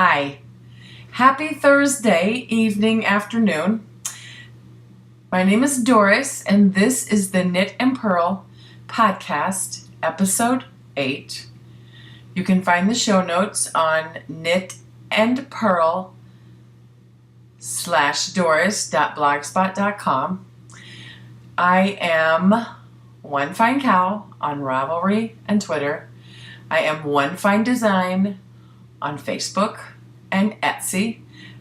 Hi. Happy Thursday evening, afternoon. My name is Doris, and this is the Knit and Purl podcast, episode 8. You can find the show notes on knitandpurl/doris.blogspot.com. I am One Fine Cow on Ravelry and Twitter. I am One Fine Design on Facebook and Etsy,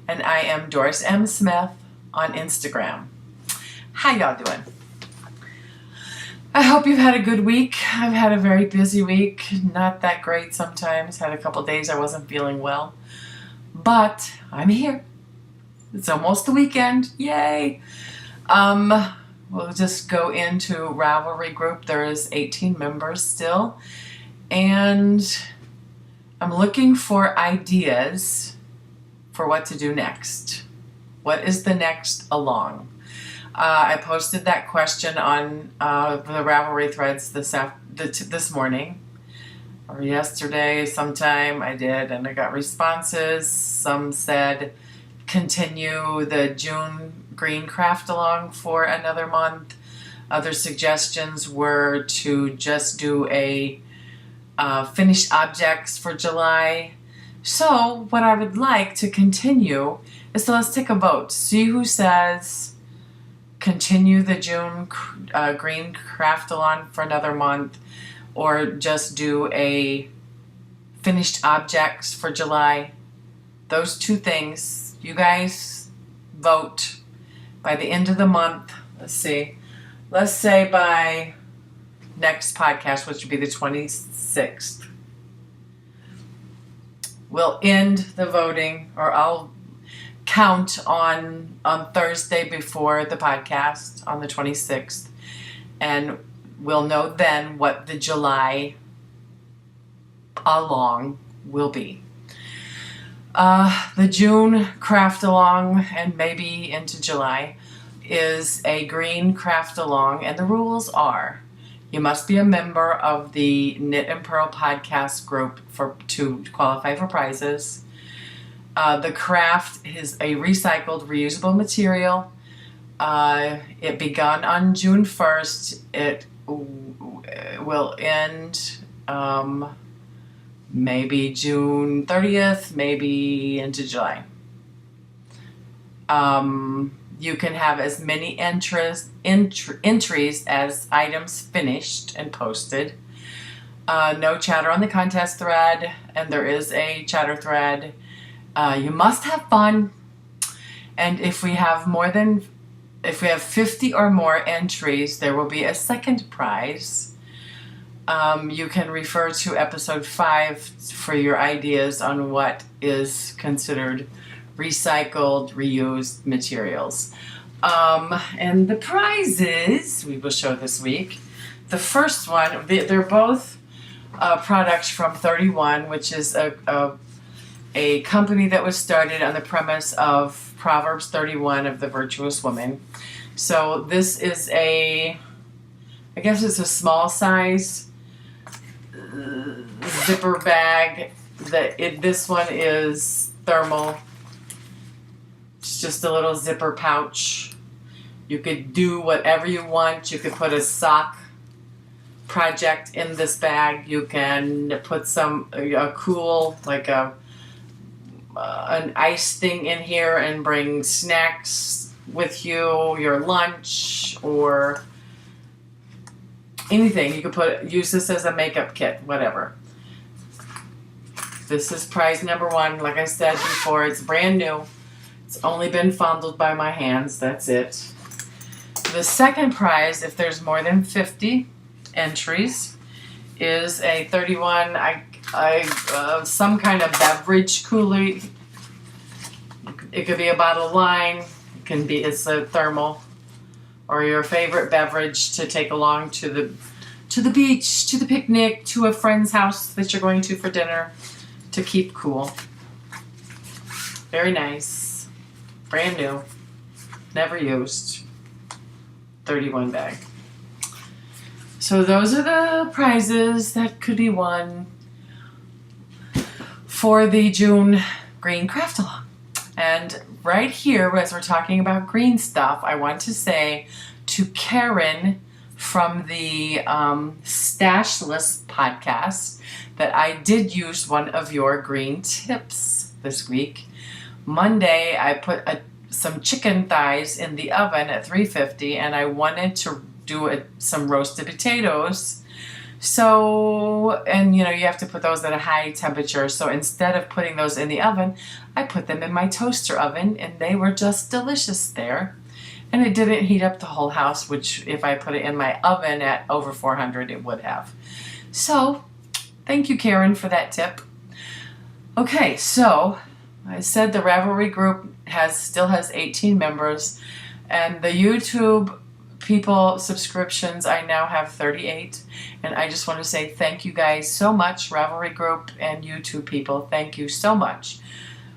and I am Doris M. Smith on Instagram. How y'all doing? I hope you've had a good week. I've had a very busy week, not that great sometimes. Had a couple days I wasn't feeling well, but I'm here. It's almost the weekend. Yay! We'll just go into Ravelry group. There is 18 members still, and I'm looking for ideas for what to do next. What is the next along? I posted that question on the Ravelry threads this morning, or yesterday sometime I did, and I got responses. Some said continue the June green craft along for another month. Other suggestions were to just do a finished objects for July. So what I would like to continue is, so let's take a vote. See who says continue the June green craft along for another month, or just do a finished objects for July. Those two things. You guys vote by the end of the month. Let's see. Let's say by next podcast, which would be the 26th. We'll end the voting, or I'll count on Thursday before the podcast on the 26th, and we'll know then what the July along will be. The June craft along, and maybe into July, is a green craft along, and the rules are: you must be a member of the Knit and Purl podcast group to qualify for prizes. The craft is a recycled, reusable material. It began on June 1st. It will end maybe June 30th, maybe into July. You can have as many entries as items finished and posted. No chatter on the contest thread, and there is a chatter thread. You must have fun, and if we have 50 or more entries, there will be a second prize. You can refer to episode 5 for your ideas on what is considered recycled, reused materials. And the prizes we will show this week. The first one, they're both products from 31, which is a company that was started on the premise of Proverbs 31 of the virtuous woman. So this is I guess it's a small size zipper bag. This one is thermal. It's just a little zipper pouch. You could do whatever you want. You could put a sock project in this bag. You can put a cool, like an ice thing in here and bring snacks with you, your lunch, or anything. You could use this as a makeup kit, whatever. This is prize number 1. Like I said before, it's brand new. It's only been fondled by my hands. That's it. The second prize, if there's more than 50 entries, is a 31, some kind of beverage cooler. It could be a bottle of wine. It's a thermal, or your favorite beverage to take along to the beach, to the picnic, to a friend's house that you're going to for dinner, to keep cool. Very nice. Brand new. Never used. 31 bag. So those are the prizes that could be won for the June green craft along. And right here, as we're talking about green stuff, I want to say to Karen from the Stash List podcast that I did use one of your green tips this week. Monday, I put some chicken thighs in the oven at 350, and I wanted to do some roasted potatoes. So, and you have to put those at a high temperature. So instead of putting those in the oven, I put them in my toaster oven, and they were just delicious there. And it didn't heat up the whole house, which if I put it in my oven at over 400, it would have. So, thank you, Karen, for that tip. Okay, so I said the Ravelry group still has 18 members, and the YouTube people subscriptions, I now have 38. And I just want to say thank you guys so much, Ravelry group and YouTube people. Thank you so much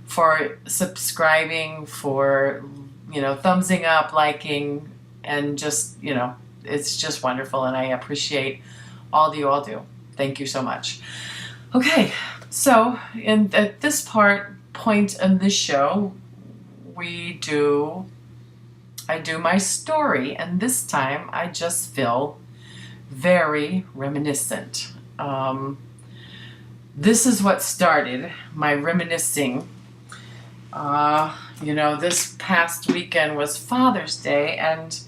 for subscribing, for thumbsing up, liking, and just it's just wonderful, and I appreciate all you all do. Thank you so much. Okay, so at this point in this show, I do my story, and this time I just feel very reminiscent. This is what started my reminiscing. This past weekend was Father's Day, and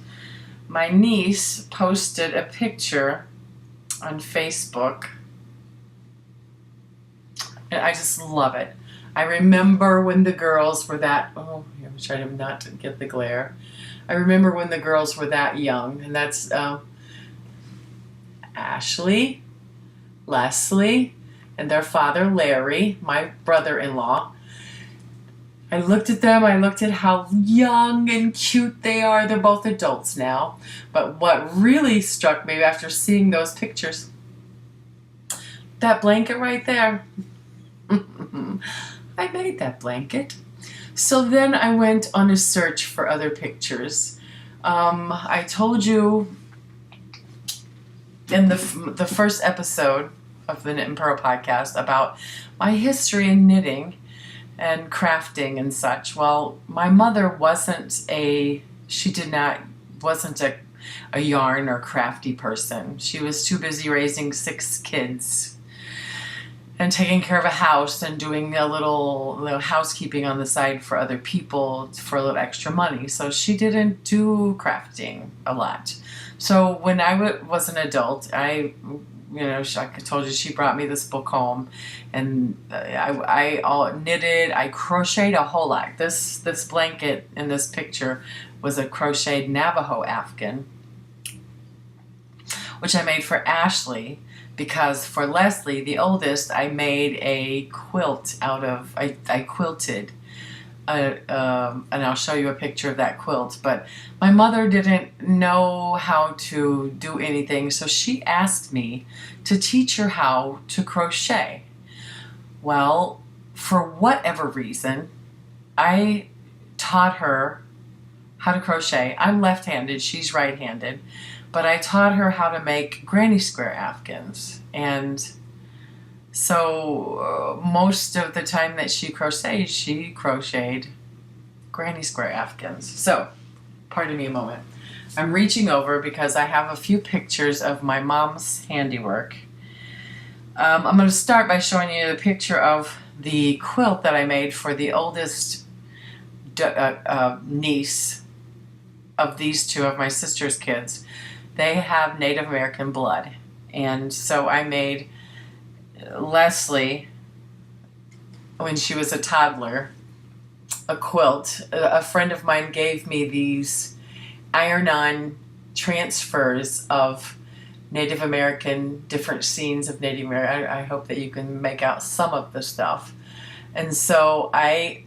my niece posted a picture on Facebook, and I just love it. I remember when the girls were that, I'm trying not to get the glare. I remember when the girls were that young, and that's Ashley, Leslie, and their father, Larry, my brother-in-law. I looked at them, I looked at how young and cute they are. They're both adults now. But what really struck me after seeing those pictures, that blanket right there. I made that blanket. So then I went on a search for other pictures. I told you in the first episode of the Knit and Purl podcast about my history in knitting and crafting and such. Well, my mother wasn't a yarn or crafty person. She was too busy raising 6 kids and taking care of a house and doing a little housekeeping on the side for other people for a little extra money. So she didn't do crafting a lot. So when I was an adult, I told you she brought me this book home, and I all knitted, I crocheted a whole lot. This blanket in this picture was a crocheted Navajo Afghan, which I made for Ashley, because for Leslie, the oldest, I made a quilt I quilted, and I'll show you a picture of that quilt. But my mother didn't know how to do anything, so she asked me to teach her how to crochet. Well, for whatever reason, I taught her how to crochet. I'm left-handed, she's right-handed. But I taught her how to make granny square afghans. And so most of the time that she crocheted granny square afghans. So, pardon me a moment. I'm reaching over because I have a few pictures of my mom's handiwork. I'm going to start by showing you the picture of the quilt that I made for the oldest niece of these two of my sister's kids. They have Native American blood. And so I made Leslie, when she was a toddler, a quilt. A friend of mine gave me these iron-on transfers of Native American, different scenes of Native American. I hope that you can make out some of the stuff. And so I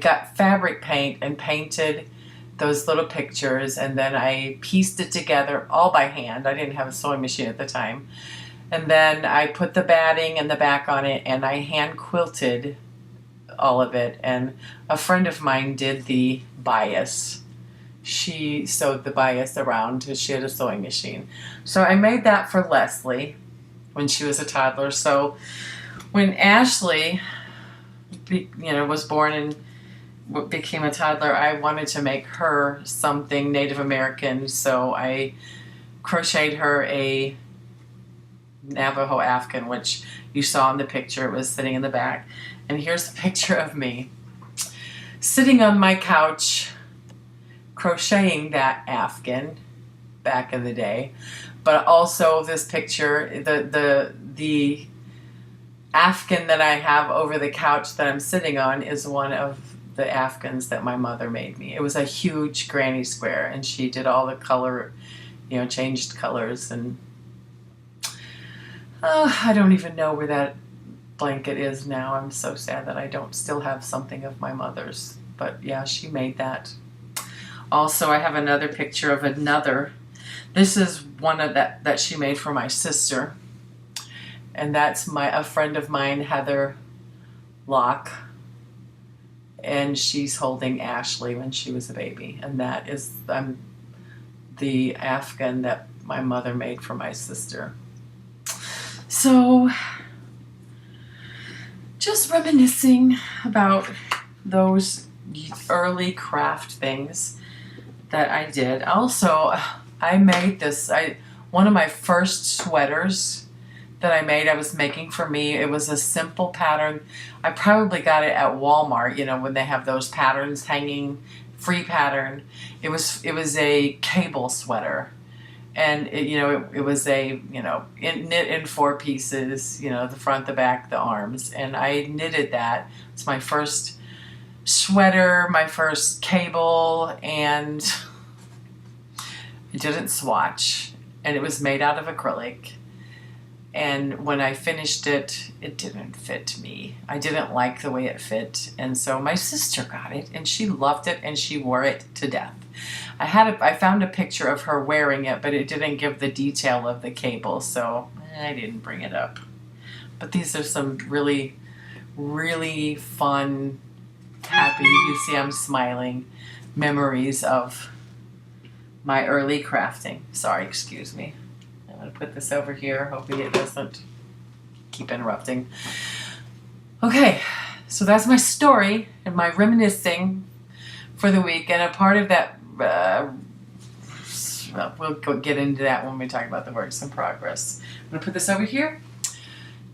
got fabric paint and painted those little pictures, and then I pieced it together all by hand. I didn't have a sewing machine at the time. And then I put the batting and the back on it, and I hand quilted all of it. And a friend of mine did the bias. She sewed the bias around because she had a sewing machine. So I made that for Leslie when she was a toddler. So when Ashley was born and became a toddler, I wanted to make her something Native American, so I crocheted her a Navajo Afghan, which you saw in the picture. It was sitting in the back. And here's a picture of me sitting on my couch crocheting that Afghan back in the day. But also this picture, the Afghan that I have over the couch that I'm sitting on is one of the Afghans that my mother made me. It was a huge granny square, and she did all the color, changed colors, and I don't even know where that blanket is now. I'm so sad that I don't still have something of my mother's. But yeah, she made that. Also, I have another picture of another. This is one of that she made for my sister. And that's a friend of mine, Heather Locke. And she's holding Ashley when she was a baby. And that is the Afghan that my mother made for my sister. So, just reminiscing about those early craft things that I did. Also, I made one of my first sweaters that I made, I was making for me. It was a simple pattern. I probably got it at Walmart, when they have those patterns hanging, free pattern. It was a cable sweater. And it was knit in 4 pieces, the front, the back, the arms. And I knitted that. It's my first sweater, my first cable, and I didn't swatch. And it was made out of acrylic. And when I finished it, it didn't fit me. I didn't like the way it fit. And so my sister got it, and she loved it, and she wore it to death. I found a picture of her wearing it, but it didn't give the detail of the cable, so I didn't bring it up. But these are some really, really fun, happy, you see I'm smiling, memories of my early crafting. Sorry, excuse me. I'm going to put this over here, hoping it doesn't keep interrupting. Okay, so that's my story and my reminiscing for the week, and a part of that, we'll get into that when we talk about the works in progress. I'm going to put this over here.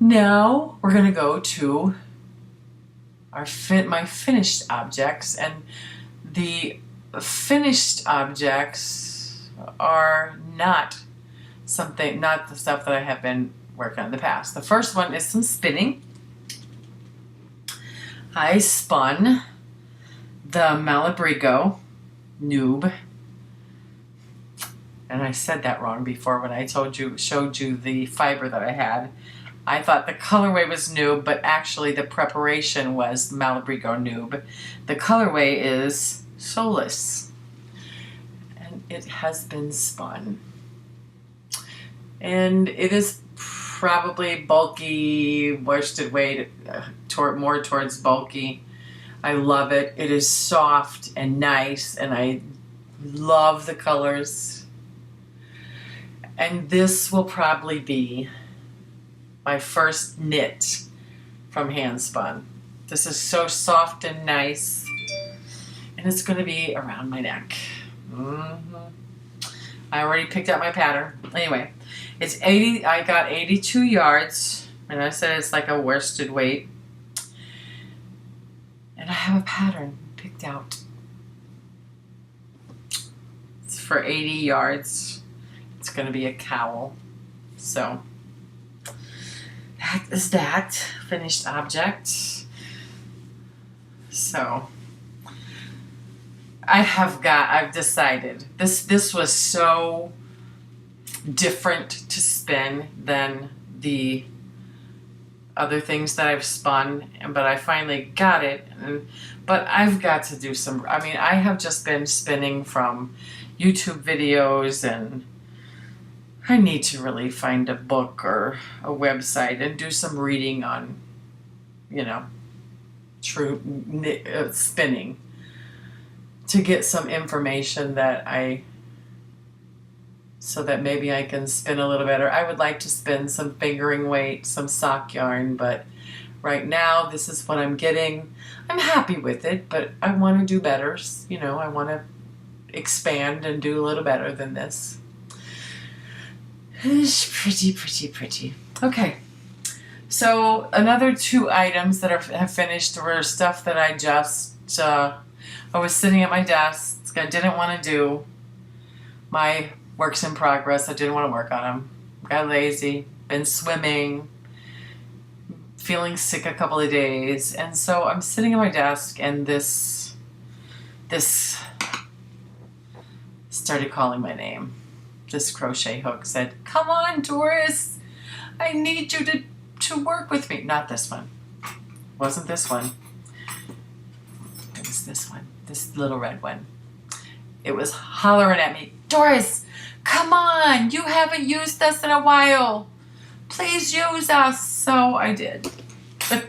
Now we're going to go to my finished objects, and the finished objects are not the stuff that I have been working on in the past. The first one is some spinning. I spun the Malabrigo noob, and I said that wrong before when I showed you the fiber that I had. I thought the colorway was noob, but actually the preparation was Malabrigo noob. The colorway is Solace, and it has been spun. And it is probably bulky, worsted weight, more towards bulky. I love it. It is soft and nice, and I love the colors. And this will probably be my first knit from Handspun. This is so soft and nice, and it's going to be around my neck. I already picked out my pattern. Anyway, it's 80. I got 82 yards, and I said it's like a worsted weight. And I have a pattern picked out. It's for 80 yards. It's going to be a cowl. So that is that finished object. So I've decided this was so different to spin than the other things that I've spun, but I finally got it. But I've got to do some, I have just been spinning from YouTube videos, and I need to really find a book or a website and do some reading on, true spinning, to get some information so that maybe I can spin a little better. I would like to spin some fingering weight, some sock yarn, but right now, this is what I'm getting. I'm happy with it, but I want to do better. You know, I want to expand and do a little better than this. It's pretty. Okay. So another 2 items that have finished were stuff that I just, I was sitting at my desk. I didn't want to do my works in progress. I didn't want to work on them. Got lazy, been swimming, feeling sick a couple of days. And so I'm sitting at my desk and this started calling my name. This crochet hook said, "Come on, Doris, I need you to work with me." Not this one. It wasn't this one. It was this one. This little red one. It was hollering at me, "Doris, come on, you haven't used us in a while. Please use us." So I did. But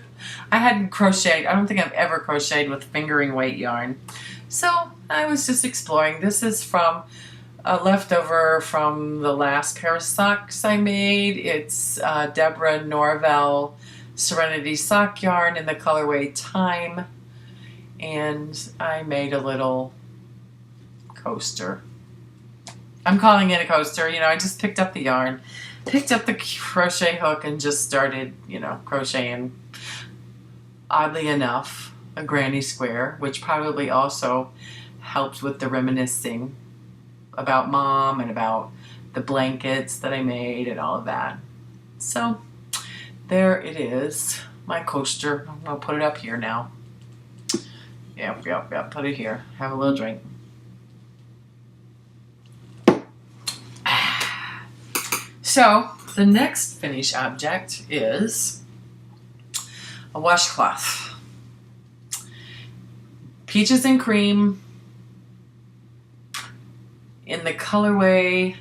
I hadn't crocheted. I don't think I've ever crocheted with fingering weight yarn. So I was just exploring. This is from a leftover from the last pair of socks I made. It's Deborah Norvell Serenity sock yarn in the colorway Time. And I made a little coaster. I'm calling it a coaster. You know, I just picked up the yarn, picked up the crochet hook, and just started, you know, crocheting. Oddly enough, a granny square, which probably also helped with the reminiscing about Mom and about the blankets that I made and all of that. So there it is, my coaster. I'm gonna put it up here now. Yep, put it here. Have a little drink. So the next finished object is a washcloth. Peaches and cream in the colorway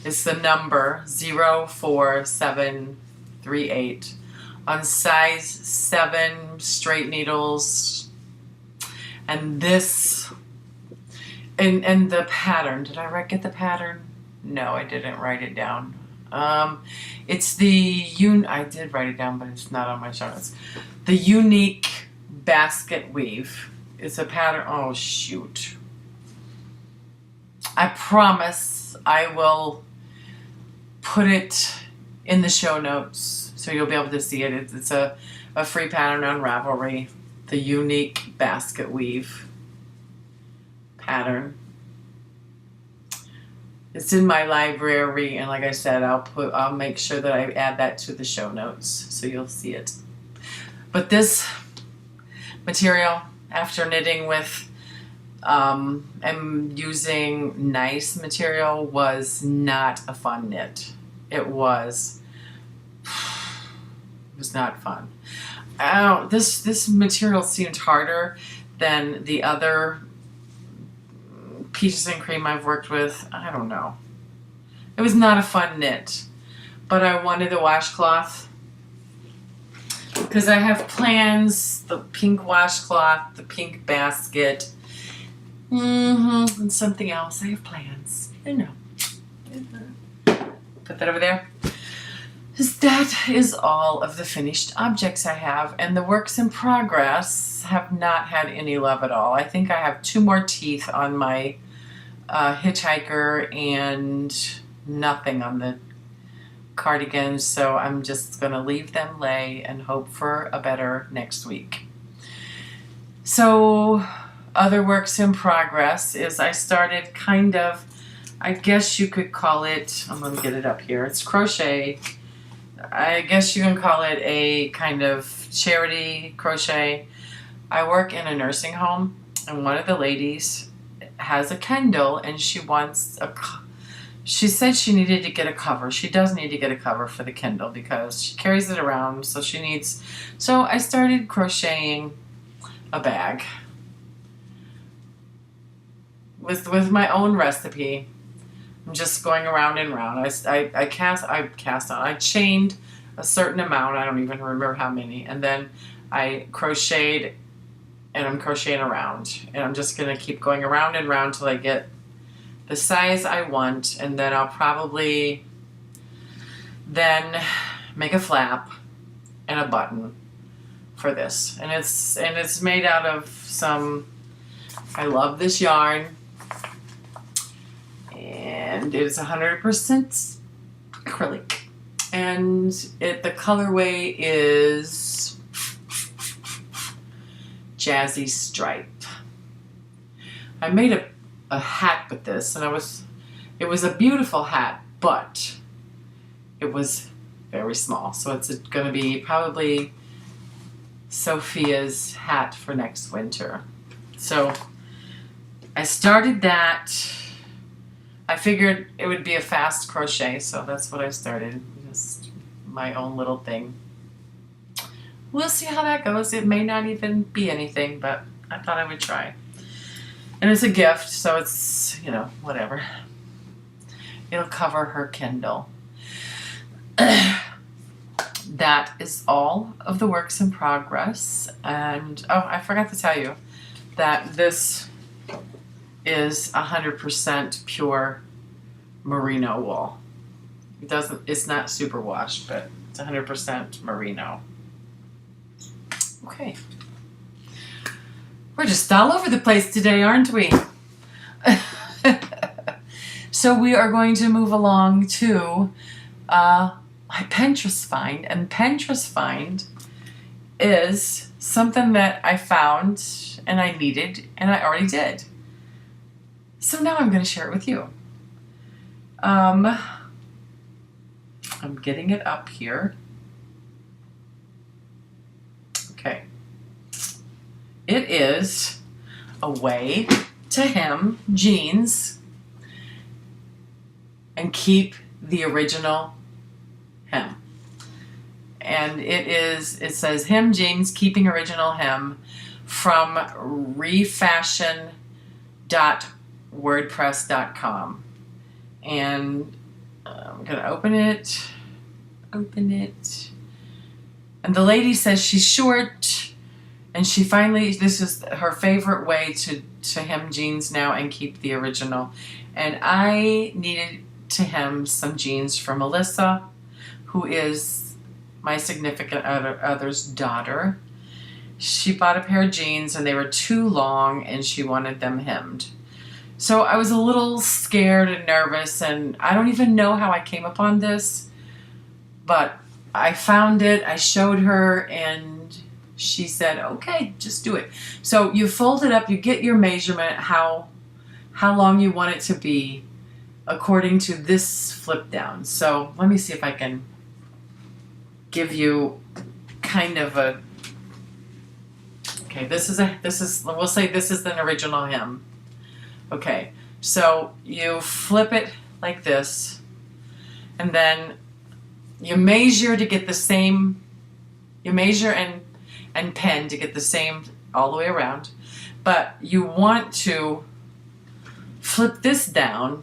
is the number 04738 on size 7 straight needles. And this, and the pattern, did I get the pattern? No, I didn't write it down. It's the, I did write it down, but it's not on my show notes. The Unique Basket Weave. It's a pattern, oh shoot. I promise I will put it in the show notes so you'll be able to see it. It's a free pattern on Ravelry. The Unique Basket Weave pattern. It's in my library, and like I said, I'll make sure that I add that to the show notes so you'll see it. But this material, after knitting with and using nice material, was not a fun knit. It was not fun. This material seemed harder than the other peaches and cream I've worked with. I don't know. It was not a fun knit, but I wanted a washcloth because I have plans, the pink washcloth, the pink basket, and something else. I have plans. I know. Put that over there. That is all of the finished objects I have, and the works in progress have not had any love at all. I think I have 2 more teeth on my hitchhiker and nothing on the cardigan, so I'm just going to leave them lay and hope for a better next week. So other works in progress is I started kind of, I guess you could call it, I'm going to get it up here, it's crochet. I guess you can call it a kind of charity crochet. I work in a nursing home, and one of the ladies has a Kindle, and she said she needed to get a cover. She does need to get a cover for the Kindle because she carries it around, so I started crocheting a bag with my own recipe. I'm just going around and around. I chained a certain amount. I don't even remember how many. And then I crocheted, and I'm crocheting around. And I'm just going to keep going around and around till I get the size I want. And then I'll probably then make a flap and a button for this. And it's made out of some, I love this yarn. And it is 100% acrylic. And the colorway is Jazzy Stripe. I made a hat with this, and it was a beautiful hat, but it was very small. So it's going to be probably Sophia's hat for next winter. So I started that. I figured it would be a fast crochet, so that's what I started. Just my own little thing. We'll see how that goes. It may not even be anything, but I thought I would try. And it's a gift, so it's, you know, whatever. It'll cover her Kindle. That is all of the works in progress. And, oh, I forgot to tell you that this is 100% pure merino wool. It's not super washed, but it's 100% merino. Okay. We're just all over the place today, aren't we? So we are going to move along to my Pinterest find. And Pinterest find is something that I found and I needed and I already did. So now I'm going to share it with you. I'm getting it up here. Okay. It is a way to hem jeans and keep the original hem. And it says hem jeans, keeping original hem from refashion.wordpress.com. And I'm going to open it. And the lady says she's short, and she finally, this is her favorite way to hem jeans now and keep the original. And I needed to hem some jeans for Melissa, who is my significant other's daughter. She bought a pair of jeans and they were too long and she wanted them hemmed. So I was a little scared and nervous, and I don't even know how I came upon this, but I found it, I showed her, and she said, okay, just do it. So you fold it up, you get your measurement, how long you want it to be, according to this flip down. So let me see if I can give you kind of a, okay, we'll say this is an original hem. Okay, so you flip it like this, and then you measure to get the same, you measure and pen to get the same all the way around, but you want to flip this down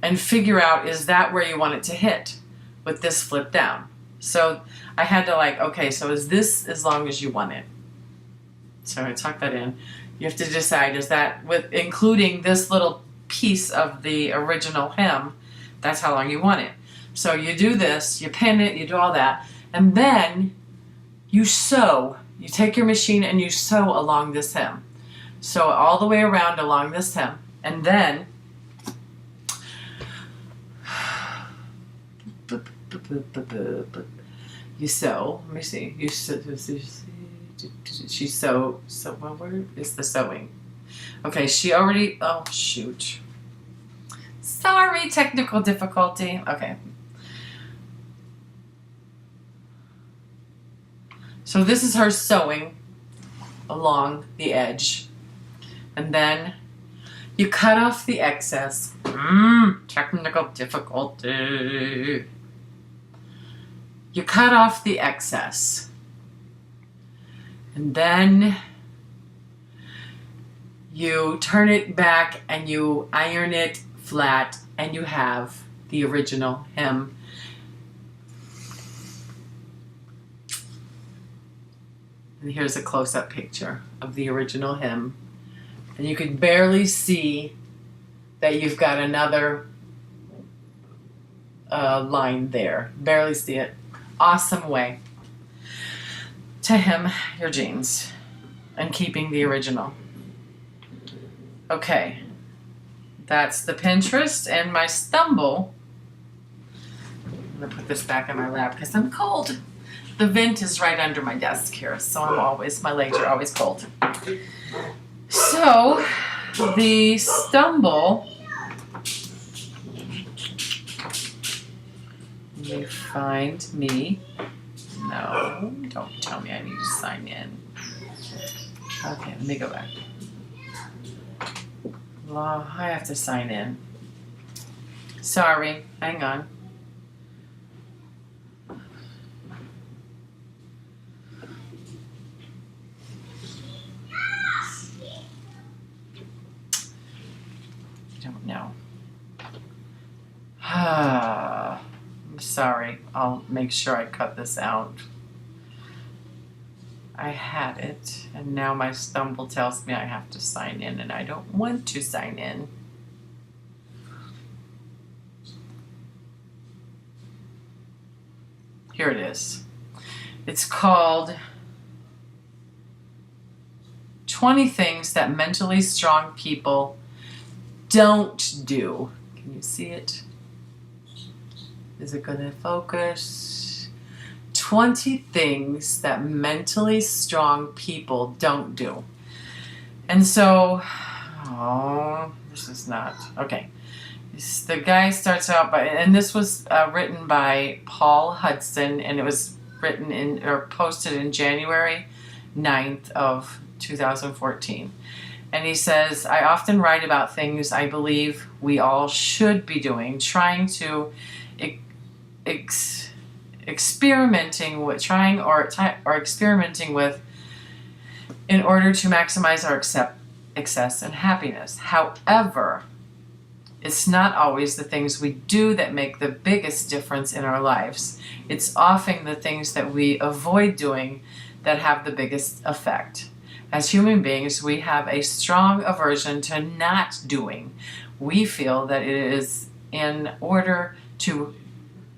and figure out, is that where you want it to hit with this flip down? So I had to okay, so is this as long as you want it? So I tuck that in. You have to decide, is that with including this little piece of the original hem, that's how long you want it. So you do this, you pin it, you do all that, and then you sew. You take your machine and you sew along this hem. Sew all the way around along this hem, and then you sew. Let me see. You sew. She sew. So where is the sewing? Okay, she already. Oh shoot. Sorry, technical difficulty. Okay. So this is her sewing along the edge, and then you cut off the excess. Technical difficulty. You cut off the excess, and then you turn it back and you iron it flat, and you have the original hem. And here's a close-up picture of the original hem. And you can barely see that you've got another line there. Barely see it. Awesome way. to hem your jeans and keeping the original. Okay, that's the Pinterest and my stumble. I'm gonna put this back on my lap because I'm cold. The vent is right under my desk here, so my legs are always cold. So, the stumble, let me find me. No, don't tell me I need to sign in. Okay, let me go back. Well, I have to sign in. Sorry, hang on. I don't know. I'm sorry. I'll make sure I cut this out. I had it, and now my stumble tells me I have to sign in, and I don't want to sign in. Here it is. It's called 20 Things That Mentally Strong People Don't Do. Can you see it? Is it going to focus? 20 things that mentally strong people don't do. And so, this is not, okay. The guy starts out by, and this was written by Paul Hudson, and it was written in, or posted in January 9th of 2014. And he says, I often write about things I believe we all should be doing, trying to experimenting with in order to maximize our success and happiness. However, it's not always the things we do that make the biggest difference in our lives. It's often the things that we avoid doing that have the biggest effect. As human beings, we have a strong aversion to not doing. We feel that it is in order to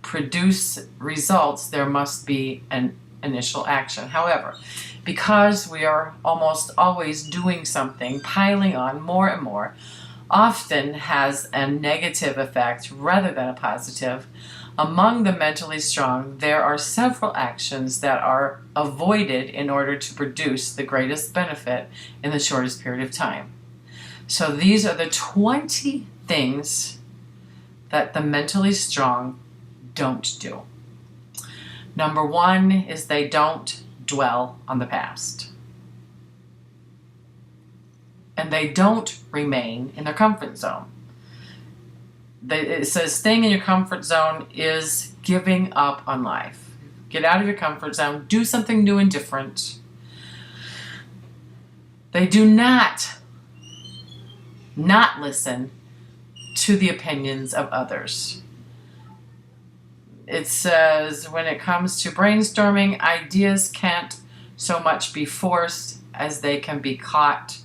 produce results, there must be an initial action. However, because we are almost always doing something, piling on more and more, often has a negative effect rather than a positive. Among the mentally strong, there are several actions that are avoided in order to produce the greatest benefit in the shortest period of time. So these are the 20 things that the mentally strong don't do. Number 1 is they don't dwell on the past. And they don't remain in their comfort zone. It says staying in your comfort zone is giving up on life. Get out of your comfort zone. Do something new and different. They do not listen to the opinions of others. It says when it comes to brainstorming, ideas can't so much be forced as they can be caught.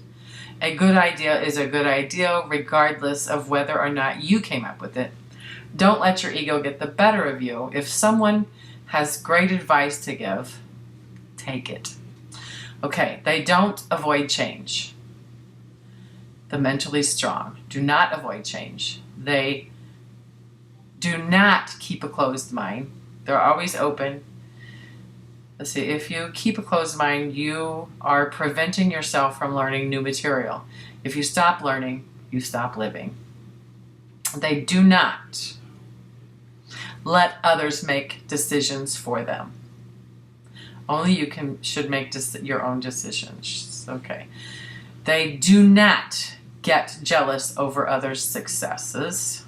A good idea is a good idea regardless of whether or not you came up with it. Don't let your ego get the better of you. If someone has great advice to give, take it. Okay, they don't avoid change. The mentally strong do not avoid change. They do not keep a closed mind. They're always open. Let's see, if you keep a closed mind, you are preventing yourself from learning new material. If you stop learning, you stop living. They do not let others make decisions for them. Only you should make your own decisions. Okay. They do not get jealous over others' successes.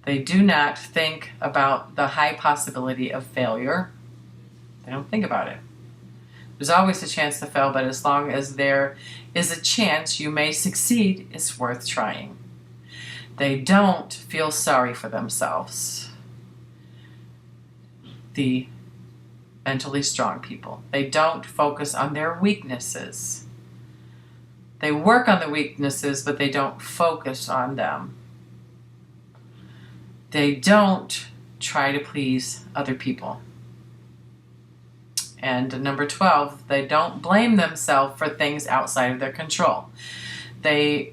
They do not think about the high possibility of failure. They don't think about it. There's always a chance to fail, but as long as there is a chance you may succeed, it's worth trying. They don't feel sorry for themselves. The mentally strong people. They don't focus on their weaknesses. They work on the weaknesses, but they don't focus on them. They don't try to please other people. And number 12, they don't blame themselves for things outside of their control. The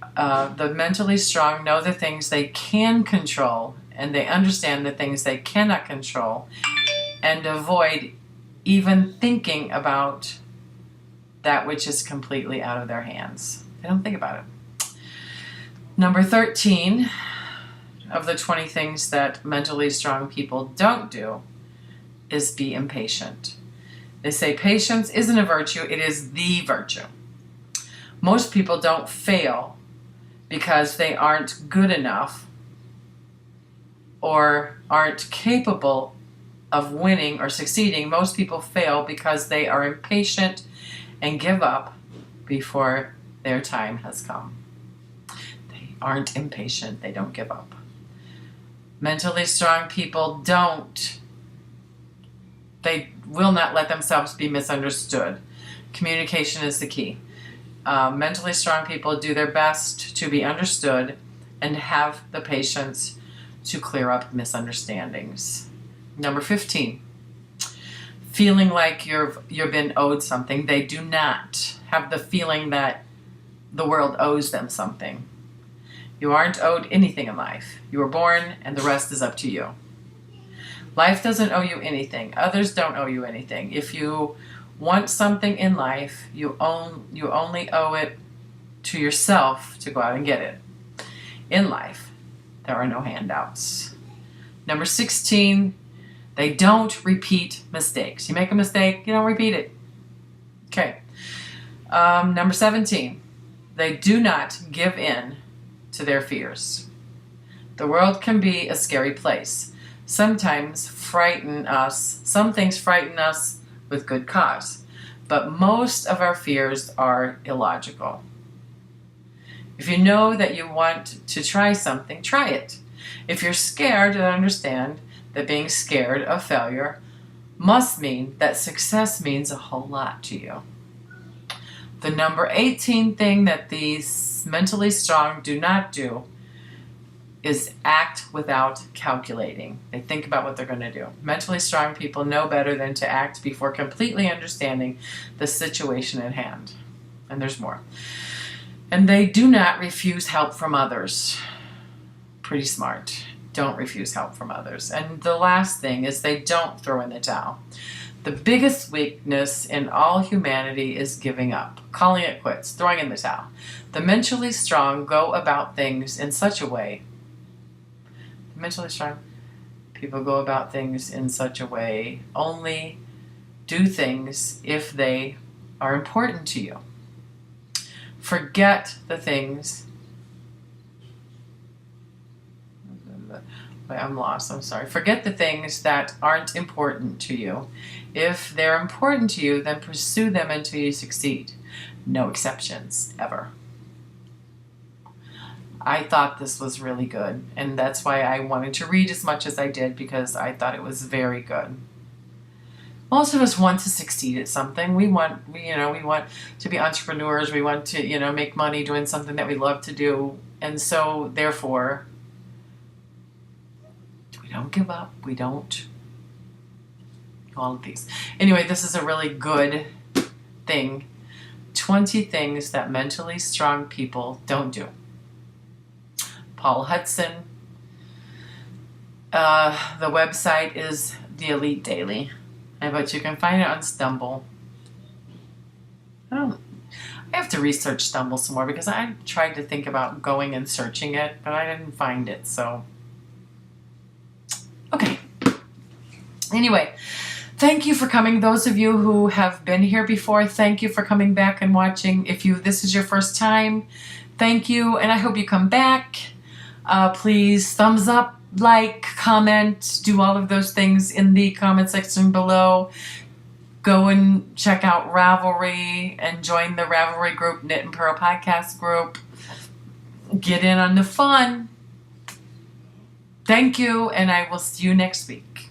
mentally strong know the things they can control, and they understand the things they cannot control, and avoid even thinking about that which is completely out of their hands. They don't think about it. Number 13 of the 20 things that mentally strong people don't do is be impatient. They say patience isn't a virtue, it is the virtue. Most people don't fail because they aren't good enough or aren't capable of winning or succeeding. Most people fail because they are impatient and give up before their time has come. They aren't impatient, they don't give up. Mentally strong people they will not let themselves be misunderstood. Communication is the key. Mentally strong people do their best to be understood and have the patience to clear up misunderstandings. Number 15, feeling like you've been owed something. They do not have the feeling that the world owes them something. You aren't owed anything in life. You were born, and the rest is up to you. Life doesn't owe you anything. Others don't owe you anything. If you want something in life, you only owe it to yourself to go out and get it. In life, there are no handouts. Number 16, they don't repeat mistakes. You make a mistake, you don't repeat it. Okay. Number 17, they do not give in to their fears. The world can be a scary place. Some things frighten us with good cause, but most of our fears are illogical. If you know that you want to try something, try it. If you're scared, then understand that being scared of failure must mean that success means a whole lot to you. The number 18 thing that these mentally strong do not do is act without calculating. They think about what they're going to do. Mentally strong people know better than to act before completely understanding the situation at hand. And there's more. And they do not refuse help from others. Pretty smart. Don't refuse help from others. And the last thing is they don't throw in the towel. The biggest weakness in all humanity is giving up, calling it quits, throwing in the towel. The mentally strong go about things in such a way. Mentally strong people go about things in such a way, only do things if they are important to you. Forget the things. Wait, I'm lost. I'm sorry. Forget the things that aren't important to you. If they're important to you, then pursue them until you succeed. No exceptions, ever. I thought this was really good, and that's why I wanted to read as much as I did, because I thought it was very good. Most of us want to succeed at something. We want to be entrepreneurs. We want to, make money doing something that we love to do. And so, therefore, we don't give up. We don't. All of these. Anyway, this is a really good thing. 20 things that mentally strong people don't do. Paul Hudson. The website is The Elite Daily. But you can find it on Stumble. I have to research Stumble some more, because I tried to think about going and searching it, but I didn't find it, so. Okay. Anyway, thank you for coming. Those of you who have been here before, thank you for coming back and watching. If this is your first time, thank you, and I hope you come back. Please thumbs up, like, comment, do all of those things in the comment section below. Go and check out Ravelry and join the Ravelry group, Knit and Purl podcast group. Get in on the fun. Thank you, and I will see you next week.